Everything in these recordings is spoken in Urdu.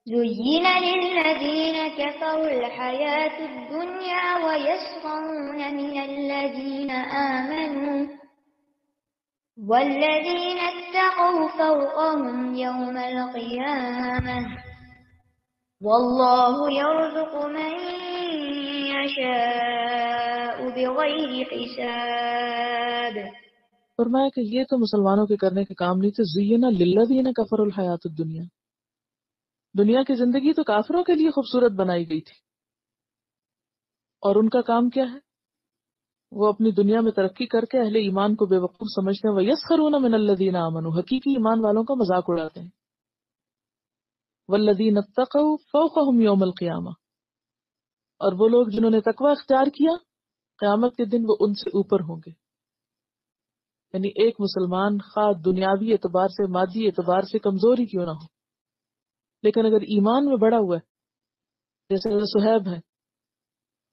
زين للذين كفروا الحياة الدنيا ويسخرون من الذين آمنوا والذين اتقوا فوقهم يوم القيامة والله يرزق من يشاء بغير حساب۔ فرمایا کہ یہ تو مسلمانوں کے کرنے کے کام نہیں تھے، زینا للذین کفروا الحیات الدنیا، دنیا کی زندگی تو کافروں کے لیے خوبصورت بنائی گئی تھی، اور ان کا کام کیا ہے؟ وہ اپنی دنیا میں ترقی کر کے اہل ایمان کو بے وقوف سمجھتے ہیں، وَيَسْخَرُونَ مِنَ الَّذِينَ آمَنُوا، حقیقی ایمان والوں کا مذاق اڑاتے ہیں، وَالَّذِينَ اتَّقَوْا فَوْقَهُمْ يَوْمَ الْقِيَامَةِ، اور وہ لوگ جنہوں نے تقوی اختیار کیا قیامت کے دن وہ ان سے اوپر ہوں گے۔ یعنی ایک مسلمان خواہ دنیاوی اعتبار سے مادی اعتبار سے کمزور ہی کیوں نہ ہو، لیکن اگر ایمان میں بڑا ہوا ہے، جیسے حضرت صہیب ہے،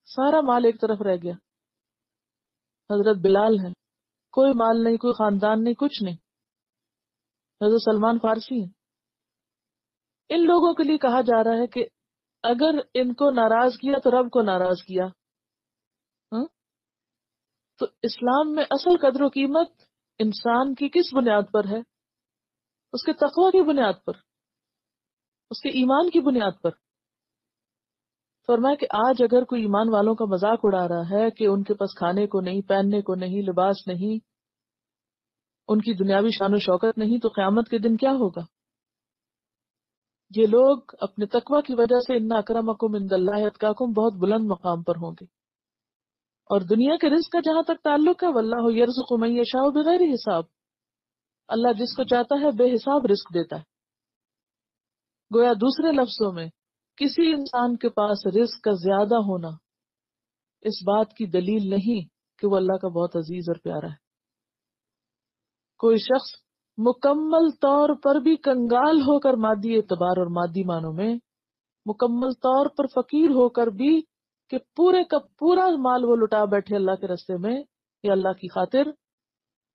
سارا مال ایک طرف رہ گیا، حضرت بلال ہے، کوئی مال نہیں، کوئی خاندان نہیں، کچھ نہیں، حضرت سلمان فارسی ہیں، ان لوگوں کے لیے کہا جا رہا ہے کہ اگر ان کو ناراض کیا تو رب کو ناراض کیا۔ ہاں؟ تو اسلام میں اصل قدر و قیمت انسان کی کس بنیاد پر ہے؟ اس کے تقوی کی بنیاد پر، اس کے ایمان کی بنیاد پر۔ فرمایا کہ آج اگر کوئی ایمان والوں کا مذاق اڑا رہا ہے کہ ان کے پاس کھانے کو نہیں، پہننے کو نہیں، لباس نہیں، ان کی دنیاوی شان و شوکت نہیں، تو قیامت کے دن کیا ہوگا؟ یہ لوگ اپنے تقوی کی وجہ سے ان اکرمکم عند اللہ اتقاکم بہت بلند مقام پر ہوں گے۔ اور دنیا کے رزق کا جہاں تک تعلق ہے، واللہ یرزق من یشاء بغیر حساب، اللہ جس کو چاہتا ہے بے حساب رزق دیتا ہے۔ گویا دوسرے لفظوں میں کسی انسان کے پاس رزق کا زیادہ ہونا اس بات کی دلیل نہیں کہ وہ اللہ کا بہت عزیز اور پیارا ہے۔ کوئی شخص مکمل طور پر بھی کنگال ہو کر مادی اعتبار اور مادی معنوں میں مکمل طور پر فقیر ہو کر بھی کہ پورے کا پورا مال وہ لٹا بیٹھے اللہ کے راستے میں یا اللہ کی خاطر،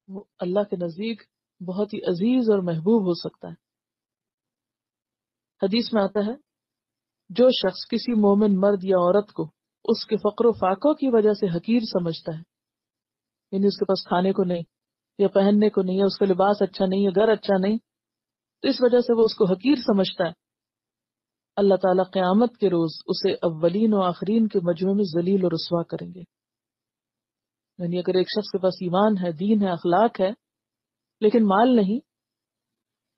وہ اللہ کے نزدیک بہت ہی عزیز اور محبوب ہو سکتا ہے۔ حدیث میں آتا ہے جو شخص کسی مومن مرد یا عورت کو اس کے فقر و فاقوں کی وجہ سے حقیر سمجھتا ہے، یعنی اس کے پاس کھانے کو نہیں یا پہننے کو نہیں، یا اس کا لباس اچھا نہیں، یا گھر اچھا نہیں، تو اس وجہ سے وہ اس کو حقیر سمجھتا ہے، اللہ تعالیٰ قیامت کے روز اسے اولین و آخرین کے مجمع میں ذلیل و رسوا کریں گے۔ یعنی اگر ایک شخص کے پاس ایمان ہے، دین ہے، اخلاق ہے، لیکن مال نہیں،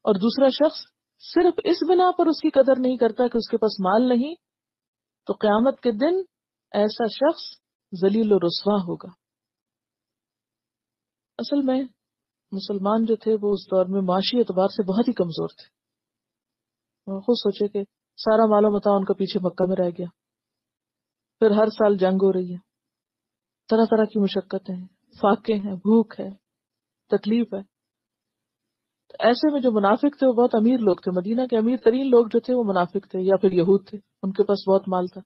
اور دوسرا شخص صرف اس بنا پر اس کی قدر نہیں کرتا کہ اس کے پاس مال نہیں، تو قیامت کے دن ایسا شخص ذلیل و رسوا ہوگا۔ اصل میں مسلمان جو تھے وہ اس دور میں معاشی اعتبار سے بہت ہی کمزور تھے۔ وہ خود سوچے کہ سارا مال و متاع ان کا پیچھے مکہ میں رہ گیا، پھر ہر سال جنگ ہو رہی ہے، طرح طرح کی مشقتیں ہیں، فاقے ہیں، بھوک ہے، تکلیف ہے۔ تو ایسے میں جو منافق تھے وہ بہت امیر لوگ تھے، مدینہ کے امیر ترین لوگ جو تھے وہ منافق تھے یا پھر یہود تھے، ان کے پاس بہت مال تھا۔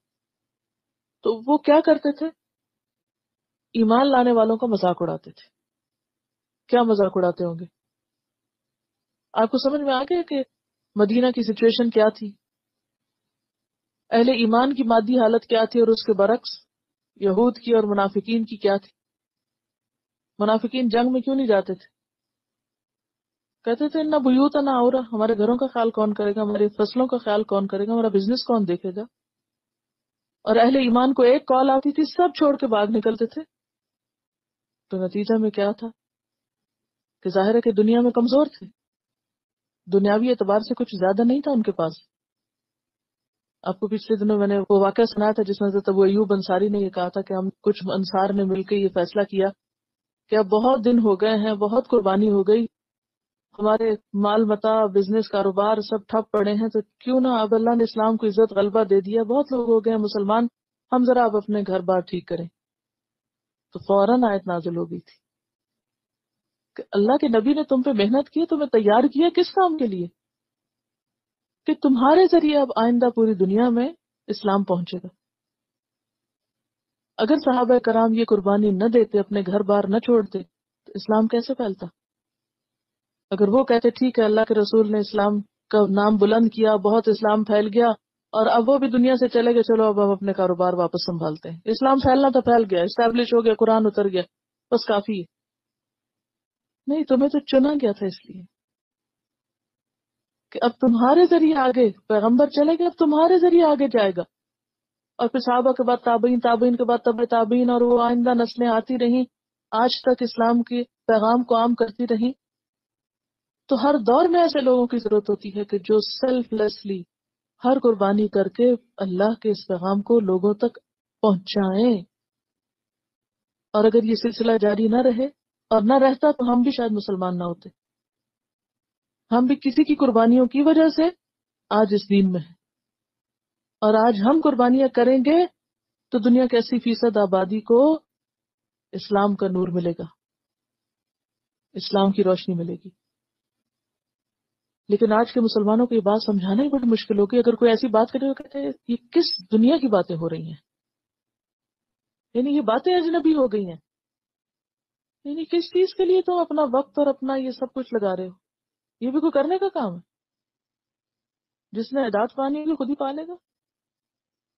تو وہ کیا کرتے تھے؟ ایمان لانے والوں کا مذاق اڑاتے تھے۔ کیا مذاق اڑاتے ہوں گے؟ آپ کو سمجھ میں آ گیا کہ مدینہ کی سچویشن کیا تھی، اہل ایمان کی مادی حالت کیا تھی، اور اس کے برعکس یہود کی اور منافقین کی کیا تھی۔ منافقین جنگ میں کیوں نہیں جاتے تھے؟ کہتے تھے نہ بیوتنا عورہ، ہمارے گھروں کا خیال کون کرے گا، ہماری فصلوں کا خیال کون کرے گا، ہمارا بزنس کون دیکھے گا۔ اور اہل ایمان کو ایک کال آتی تھی سب چھوڑ کے باغ نکلتے تھے۔ تو نتیجہ میں کیا تھا کہ ظاہر ہے کہ دنیا میں کمزور تھے، دنیاوی اعتبار سے کچھ زیادہ نہیں تھا ان کے پاس۔ آپ کو پچھلے دنوں میں نے وہ واقعہ سنا تھا جس میں حضرت ابو ایوب انصاری نے یہ کہا تھا کہ ہم کچھ انصار نے مل کے یہ فیصلہ کیا کہ اب بہت دن ہو گئے ہیں، بہت قربانی ہو گئی، ہمارے مال متاع، بزنس، کاروبار سب ٹھپ پڑے ہیں، تو کیوں نہ اب اللہ نے اسلام کو عزت غلبہ دے دیا، بہت لوگ ہو گئے ہیں مسلمان، ہم ذرا اب اپنے گھر بار ٹھیک کریں۔ تو فوراً آیت نازل ہو گئی تھی کہ اللہ کے نبی نے تم پہ محنت کی، تمہیں تیار کیا کس کام کے لیے؟ کہ تمہارے ذریعے اب آئندہ پوری دنیا میں اسلام پہنچے گا۔ اگر صحابہ کرام یہ قربانی نہ دیتے، اپنے گھر بار نہ چھوڑتے، تو اسلام کیسے پھیلتا؟ اگر وہ کہتے ٹھیک ہے اللہ کے رسول نے اسلام کا نام بلند کیا، بہت اسلام پھیل گیا، اور اب وہ بھی دنیا سے چلے گئے، چلو اب ہم اپنے کاروبار واپس سنبھالتے ہیں. اسلام پھیلنا تو پھیل گیا، اسٹیبلش ہو گیا، قرآن اتر گیا، بس کافی ہے. نہیں، تمہیں تو چنا گیا تھا اس لیے کہ اب تمہارے ذریعے آگے پیغمبر چلے گئے، اب تمہارے ذریعے آگے جائے گا. اور پھر صحابہ کے بعد تابعین، تابعین کے بعد تبع تابعین، اور وہ آئندہ نسلیں آتی رہیں، آج تک اسلام کے پیغام کو عام کرتی رہیں. تو ہر دور میں ایسے لوگوں کی ضرورت ہوتی ہے کہ جو سیلف لیسلی ہر قربانی کر کے اللہ کے اس پیغام کو لوگوں تک پہنچائیں. اور اگر یہ سلسلہ جاری نہ رہے اور نہ رہتا تو ہم بھی شاید مسلمان نہ ہوتے. ہم بھی کسی کی قربانیوں کی وجہ سے آج اس دین میں ہیں. اور آج ہم قربانیاں کریں گے تو دنیا کے 80% آبادی کو اسلام کا نور ملے گا، اسلام کی روشنی ملے گی. لیکن آج کے مسلمانوں کو یہ بات سمجھانا ہی بڑی مشکل ہوگی. اگر کوئی ایسی بات کرے وہ کہتے ہیں یہ کس دنیا کی باتیں ہو رہی ہیں، یعنی یہ باتیں اجنبی ہو گئی ہیں، یعنی کس چیز کے لیے تم اپنا وقت اور اپنا یہ سب کچھ لگا رہے ہو؟ یہ بھی کوئی کرنے کا کام ہے؟ جس نے ہدایت پانی ہوگی خود ہی پالے گا.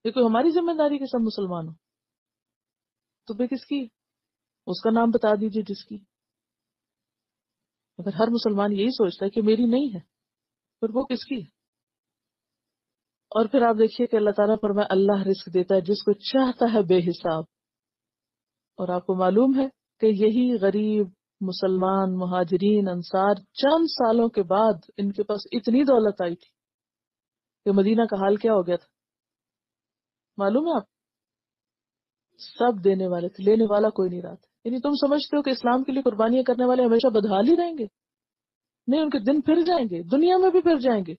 یہ کوئی ہماری ذمہ داری کہ سب مسلمان ہو؟ تو پھر کس کی؟ اس کا نام بتا دیجئے جس کی. اگر ہر مسلمان یہی سوچتا ہے کہ میری نہیں ہے، پھر وہ کس کی ہے؟ اور پھر آپ دیکھیے کہ اللہ تعالیٰ فرمائے اللہ رزق دیتا ہے جس کو چاہتا ہے بے حساب. اور آپ کو معلوم ہے کہ یہی غریب مسلمان مہاجرین انصار چند سالوں کے بعد ان کے پاس اتنی دولت آئی تھی کہ مدینہ کا حال کیا ہو گیا تھا معلوم ہے آپ؟ سب دینے والے تھے، لینے والا کوئی نہیں رہا تھا. یعنی تم سمجھتے ہو کہ اسلام کے لیے قربانیاں کرنے والے ہمیشہ بدحال ہی رہیں گے؟ نہیں، ان کے دن پھر جائیں گے، دنیا میں بھی پھر جائیں گے.